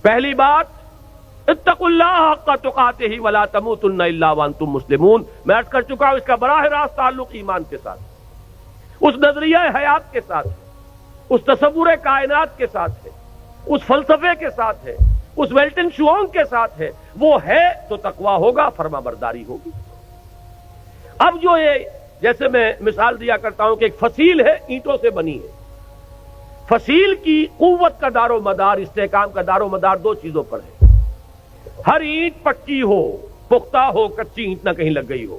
پہلی بات اتقوا اللہ حق تقاتہ ولا تموتن الا وانتم مسلمون، میں عرض کر چکا ہوں اس کا براہ راست تعلق ایمان کے ساتھ، اس نظریہ حیات کے ساتھ ہے، اس تصور کائنات کے ساتھ ہے، اس فلسفے کے ساتھ ہے، اس ویلٹن شوانگ کے ساتھ ہے۔ وہ ہے تو تقویٰ ہوگا، فرما برداری ہوگی۔ اب جو یہ جیسے میں مثال دیا کرتا ہوں کہ ایک فصیل ہے، اینٹوں سے بنی ہے، فصیل کی قوت کا دار و مدار، استحکام کا دار و مدار دو چیزوں پر ہے۔ ہر اینٹ پکی ہو، پختہ ہو، کچی اینٹ نہ کہیں لگ گئی ہو،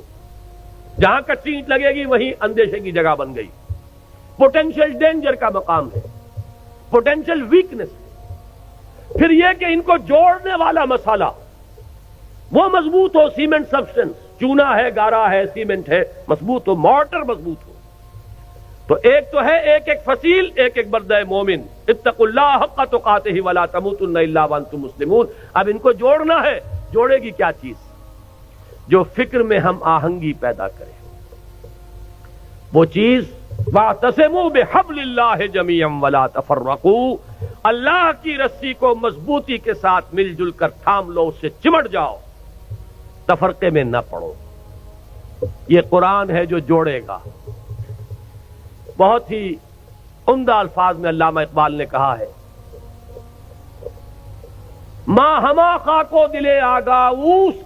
جہاں کچی اینٹ لگے گی وہیں اندیشے کی جگہ بن گئی، پوٹینشیل ڈینجر کا مقام ہے، پوٹینشیل ویکنس ہے۔ پھر یہ کہ ان کو جوڑنے والا مسالہ وہ مضبوط ہو، سیمنٹ سبسٹنس، چونا ہے، گارا ہے، سیمنٹ ہے، مضبوط ہو، مارٹر مضبوط ہو۔ تو ایک تو ہے ایک ایک فصیل، ایک ایک بردہ مومن، اتقوا اللہ حق تقاتہ ولا تموتن الا وانتم مسلمون۔ اب ان کو جوڑنا ہے، جوڑے گی کیا چیز؟ جو فکر میں ہم آہنگی پیدا کرے، وہ چیز واعتصموا بحبل اللہ جميعا ولا تفرقوا، اللہ کی رسی کو مضبوطی کے ساتھ مل جل کر تھام لو، اس سے چمٹ جاؤ، تفرقے میں نہ پڑو۔ یہ قرآن ہے جو جوڑے گا۔ بہت ہی عمدہ الفاظ میں علامہ اقبال نے کہا ہے، ماں ہما خاکو دلے آگاہ اوست،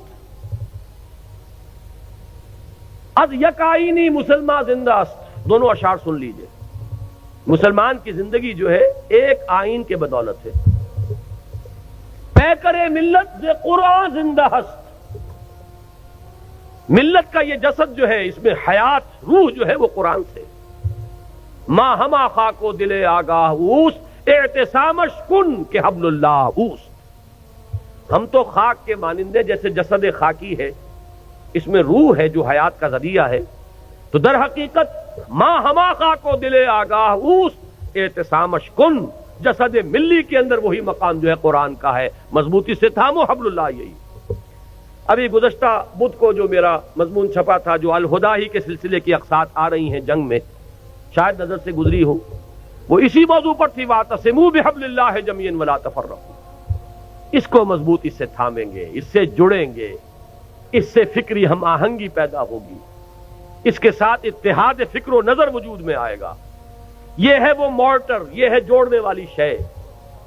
از یک آئینی مسلمان زندہ است۔ دونوں اشعار سن لیجئے۔ مسلمان کی زندگی جو ہے ایک آئین کے بدولت ہے۔ پیکر ملت ز قرآن زندہ است، ملت کا یہ جسد جو ہے اس میں حیات، روح جو ہے وہ قرآن سے۔ ماں ہما خاکو دل آگاہ اوست، اعتصامش کن کہ حبل اللہ اوست۔ ہم تو خاک کے مانندے جیسے جسد خاکی ہے، اس میں روح ہے جو حیات کا ذریعہ ہے، تو در حقیقت ماں ہما خاکو دل آگاہ اوست، اعتصامش کن، جسد ملی کے اندر وہی مقام جو ہے قرآن کا ہے، مضبوطی سے تھامو حبل اللہ۔ یہی ابھی گزشتہ بدھ کو جو میرا مضمون چھپا تھا، جو الہدا ہی کے سلسلے کی اقساط آ رہی ہیں جنگ میں، شاید نظر سے گزری ہو، وہ اسی موضوع پر تھی، واعتصموا بحبل اللہ جميعا ولا تفرقوا۔ اس کو مضبوطی سے تھامیں گے، اس سے جڑیں گے، اس سے فکری ہم آہنگی پیدا ہوگی، اس کے ساتھ اتحاد فکر و نظر وجود میں آئے گا۔ یہ ہے وہ مارٹر، یہ ہے جوڑنے والی شے،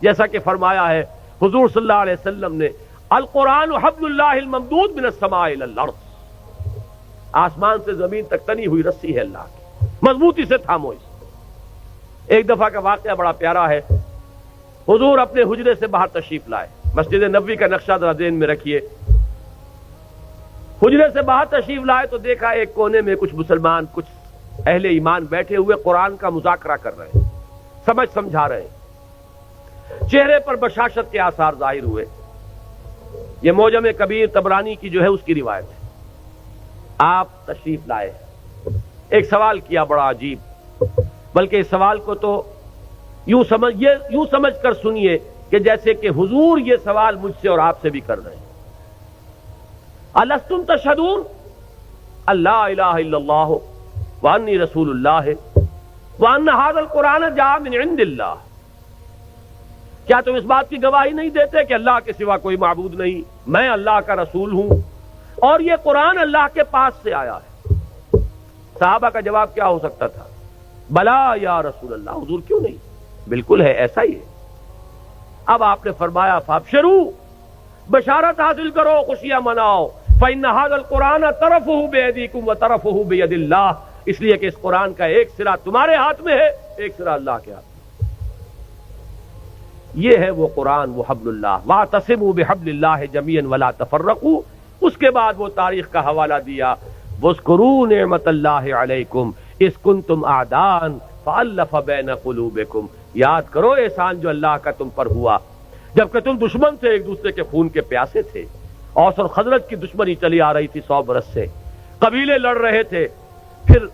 جیسا کہ فرمایا ہے حضور صلی اللہ علیہ وسلم نے، القرآن حبل اللہ الممدود من السماء الى الارض، آسمان سے زمین تک تنی ہوئی رسی ہے اللہ کی، مضبوطی سے تھامو اس۔ ایک دفعہ کا واقعہ بڑا پیارا ہے۔ حضور اپنے حجرے سے باہر تشریف لائے، مسجد نبوی کا نقشہ ذرا ذہن میں رکھیے۔ حجرے سے باہر تشریف لائے تو دیکھا ایک کونے میں کچھ مسلمان، کچھ اہل ایمان بیٹھے ہوئے قرآن کا مذاکرہ کر رہے ہیں، سمجھا رہے ہیں، چہرے پر بشاشت کے آثار ظاہر ہوئے۔ یہ معجم کبیر طبرانی کی جو ہے اس کی روایت ہے۔ آپ تشریف لائے، ایک سوال کیا بڑا عجیب، بلکہ اس سوال کو تو یوں سمجھ کر سنیے کہ جیسے کہ حضور یہ سوال مجھ سے اور آپ سے بھی کر رہے ہیں۔ الستم تشہدون اللہ الہ الا اللہ وانی رسول اللہ وان ھذا القرآن جاء من عند اللہ، کیا تم اس بات کی گواہی نہیں دیتے کہ اللہ کے سوا کوئی معبود نہیں، میں اللہ کا رسول ہوں اور یہ قرآن اللہ کے پاس سے آیا ہے؟ صحابہ کا جواب کیا ہو سکتا تھا؟ بلا یا رسول اللہ، حضور کیوں نہیں، بالکل ہے، ایسا ہی ہے۔ اب آپ نے فرمایا فابشروا، بشارت حاصل کرو، خوشیاں مناؤ، فإن هذا القرآن طرفه بأيديكم وطرفه بيد الله، اس لیے کہ اس قرآن کا ایک سرا تمہارے ہاتھ میں ہے، ایک سرا اللہ کے ہاتھ میں۔ یہ ہے وہ قرآن، وہ حبل اللہ، واعتصموا بحبل اللہ جميعا ولا تفرقوا۔ اس کے بعد وہ تاریخ کا حوالہ دیا، واذکروا نعمت اللہ علیکم اذ کنتم اعداء فألف بین قلوبکم، یاد کرو احسان جو اللہ کا تم پر ہوا جبکہ تم دشمن تھے، ایک دوسرے کے خون کے پیاسے تھے۔ اوس اور خزرج کی دشمنی چلی آ رہی تھی 100 برس سے، قبیلے لڑ رہے تھے، پھر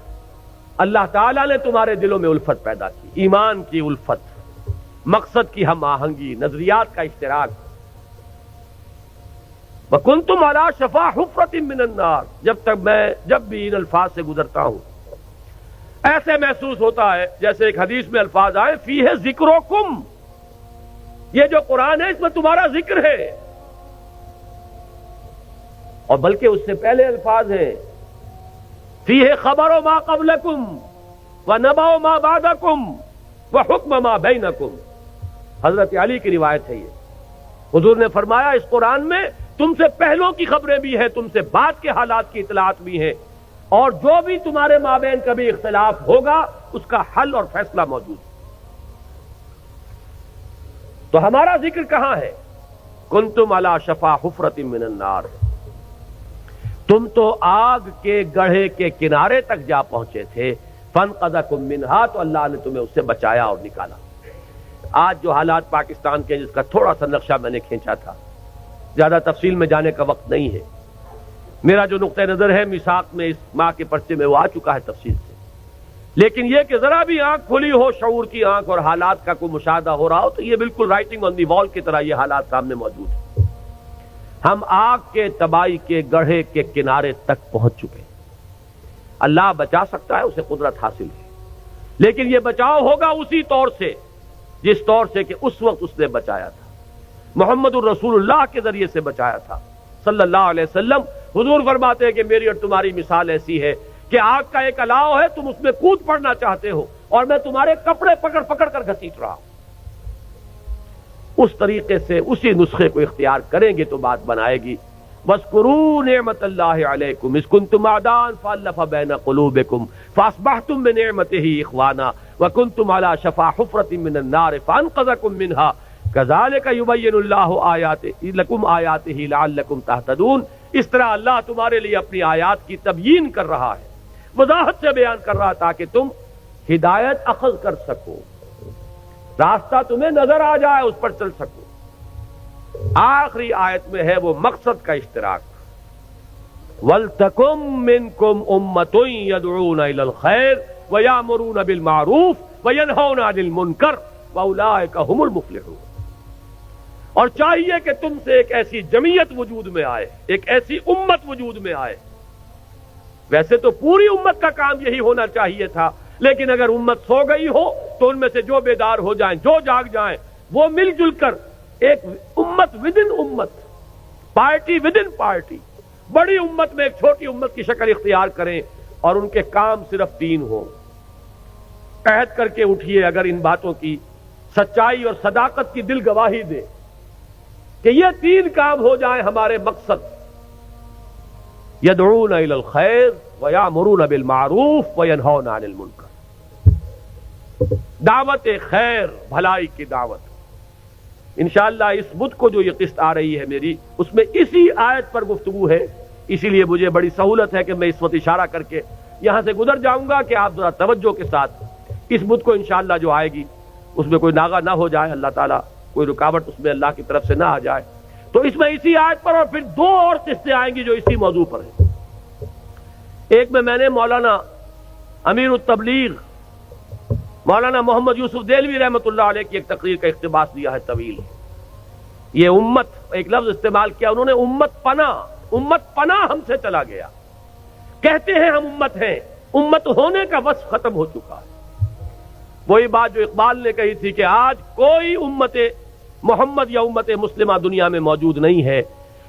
اللہ تعالیٰ نے تمہارے دلوں میں الفت پیدا کی، ایمان کی الفت، مقصد کی ہم آہنگی، نظریات کا اشتراک۔ وَكُنْتُمْ عَلَى شَفَا حُفْرَةٍ مِّنَ النَّارِ، جب بھی ان الفاظ سے گزرتا ہوں ایسے محسوس ہوتا ہے جیسے ایک حدیث میں الفاظ آئے فیہ ذکرکم، یہ جو قرآن ہے اس میں تمہارا ذکر ہے، اور بلکہ اس سے پہلے الفاظ ہیں فیہ خبر ما قبلکم ونبأ ما بعدکم وحکم ما بینکم. حضرت علی کی روایت ہے یہ. حضور نے فرمایا اس قرآن میں تم سے پہلوں کی خبریں بھی ہیں، تم سے بعد کے حالات کی اطلاعات بھی ہیں، اور جو بھی تمہارے مابین کبھی اختلاف ہوگا اس کا حل اور فیصلہ موجود ہے. تو ہمارا ذکر کہاں ہے؟ کنتم علی شفا حفرۃ من النار، تم تو آگ کے گڑھے کے کنارے تک جا پہنچے تھے. فانقذکم منہا، تو اللہ نے تمہیں اس سے بچایا اور نکالا. آج جو حالات پاکستان کے، جس کا تھوڑا سا نقشہ میں نے کھینچا تھا، زیادہ تفصیل میں جانے کا وقت نہیں ہے. میرا جو نقطہ نظر ہے میثاق میں اس ماہ کے پرچے میں وہ آ چکا ہے تفصیل سے، لیکن یہ کہ ذرا بھی آنکھ کھلی ہو، شعور کی آنکھ، اور حالات کا کوئی مشاہدہ ہو رہا ہو، تو یہ بالکل رائٹنگ آن دی وال کی طرح یہ حالات سامنے موجود ہیں. ہم آگ کے تباہی کے گڑھے کے کنارے تک پہنچ چکے. اللہ بچا سکتا ہے، اسے قدرت حاصل ہے، لیکن یہ بچاؤ ہوگا اسی طور سے جس طور سے کہ اس وقت اس نے بچایا تھا. محمد الرسول اللہ کے ذریعے سے بچایا تھا صلی اللہ علیہ وسلم. حضور فرماتے ہیں کہ میری اور تمہاری مثال ایسی ہے کہ آگ کا ایک الاؤ ہے، تم اس میں کود پڑنا چاہتے ہو اور میں تمہارے کپڑے پکڑ پکڑ کر گھسیٹ رہا ہوں. اس طریقے سے اسی نسخے کو اختیار کریں گے تو بات بنائے گی. وَاذْكُرُوا نِعْمَةَ اللَّهِ عَلَيْكُمْ إِذْ كُنْتُمْ أَعْدَاءً فَأَلَّفَ بَيْنَ قُلُوبِكُمْ فَأَصْبَحْتُمْ بِنِعْمَتِهِ إِخْوَانًا وَكُنْتُمْ عَلَى شَفَا حُفْرَةٍ مِّنَ النَّارِ فَأَنقَذَكُم مِّنْهَا كَذَلِكَ يُبَيِّنُ اللَّهُ آيَاتِهِ لَكُمْ آيَاتِهِ لَعَلَّكُمْ تَهْتَدُونَ. اس طرح اللہ تمہارے لیے اپنی آیات کی تبیین کر رہا ہے، وضاحت سے بیان کر رہا تاکہ تم ہدایت اخذ کر سکو، راستہ تمہیں نظر آ جائے، اس پر چل سکو. آخری آیت میں ہے وہ مقصد کا اشتراک. وَلْتَكُن مِّنكُمْ أُمَّةٌ يَدْعُونَ إِلَى الْخَيْرِ وَيَأْمُرُونَ بِالْمَعْرُوفِ وَيَنْهَوْنَ عَنِ الْمُنكَرِ وَأُولَٰئِكَ هُمُ الْمُفْلِحُونَ. اور چاہیے کہ تم سے ایک ایسی جمعیت وجود میں آئے، ایک ایسی امت وجود میں آئے. ویسے تو پوری امت کا کام یہی ہونا چاہیے تھا، لیکن اگر امت سو گئی ہو تو ان میں سے جو بیدار ہو جائیں، جو جاگ جائیں، وہ مل جل کر ایک امت ودن امت، پارٹی ودن پارٹی، بڑی امت میں ایک چھوٹی امت کی شکل اختیار کریں، اور ان کے کام صرف 3 ہوں. عہد کر کے اٹھیے اگر ان باتوں کی سچائی اور صداقت کی دل گواہی دے کہ یہ 3 کام ہو جائیں ہمارے مقصد. یدعون الی الخیر ویامرون بالمعروف وینہون عن المنکر. دعوت خیر، بھلائی کی دعوت. انشاءاللہ اس بدھ کو جو یہ قسط آ رہی ہے میری، اس میں اسی آیت پر گفتگو ہے، اسی لیے مجھے بڑی سہولت ہے کہ میں اس وقت اشارہ کر کے یہاں سے گزر جاؤں گا کہ آپ ذرا توجہ کے ساتھ اس بدھ کو انشاءاللہ جو آئے گی اس میں کوئی ناغہ نہ ہو جائے، اللہ تعالیٰ کوئی رکاوٹ اس میں اللہ کی طرف سے نہ آ جائے. تو اس میں اسی آیت پر اور پھر 2 اور قسطیں آئیں گی جو اسی موضوع پر ہیں. ایک میں نے مولانا امیر التبلیغ مولانا محمد یوسف دہلوی رحمۃ اللہ علیہ کی ایک تقریر کا اقتباس دیا ہے طویل. یہ امت، ایک لفظ استعمال کیا انہوں نے، امت پناہ ہم سے چلا گیا. کہتے ہیں ہم امت ہیں، امت ہونے کا وصف ختم ہو چکا ہے. وہی بات جو اقبال نے کہی تھی کہ آج کوئی امت محمد یا امت مسلمہ دنیا میں موجود نہیں ہے.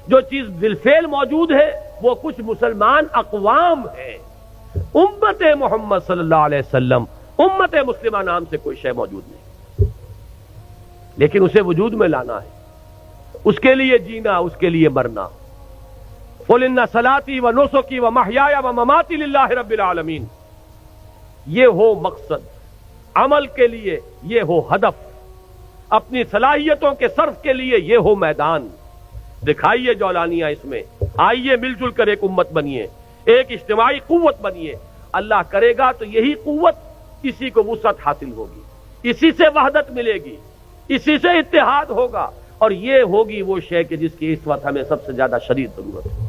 جو چیز بالفعل موجود ہے وہ کچھ مسلمان اقوام ہیں. امت محمد صلی اللہ علیہ وسلم، امت مسلمہ نام سے کوئی شے موجود نہیں، لیکن اسے وجود میں لانا ہے، اس کے لیے جینا، اس کے لیے مرنا. قُلْ إِنَّ صَلَاتِي وَنُسُكِي وَمَحْيَايَ وَمَمَاتِي لِلَّهِ رَبِّ الْعَالَمِينَ. یہ ہو مقصد، عمل کے لیے یہ ہو ہدف، اپنی صلاحیتوں کے صرف کے لیے یہ ہو میدان. دکھائیے جولانیاں اس میں، آئیے مل جل کر ایک امت بنیے، ایک اجتماعی قوت بنیے. اللہ کرے گا تو یہی قوت، اسی کو وسعت حاصل ہوگی، اسی سے وحدت ملے گی، اسی سے اتحاد ہوگا، اور یہ ہوگی وہ شے کہ جس کی اس وقت ہمیں سب سے زیادہ شدید ضرورت ہے.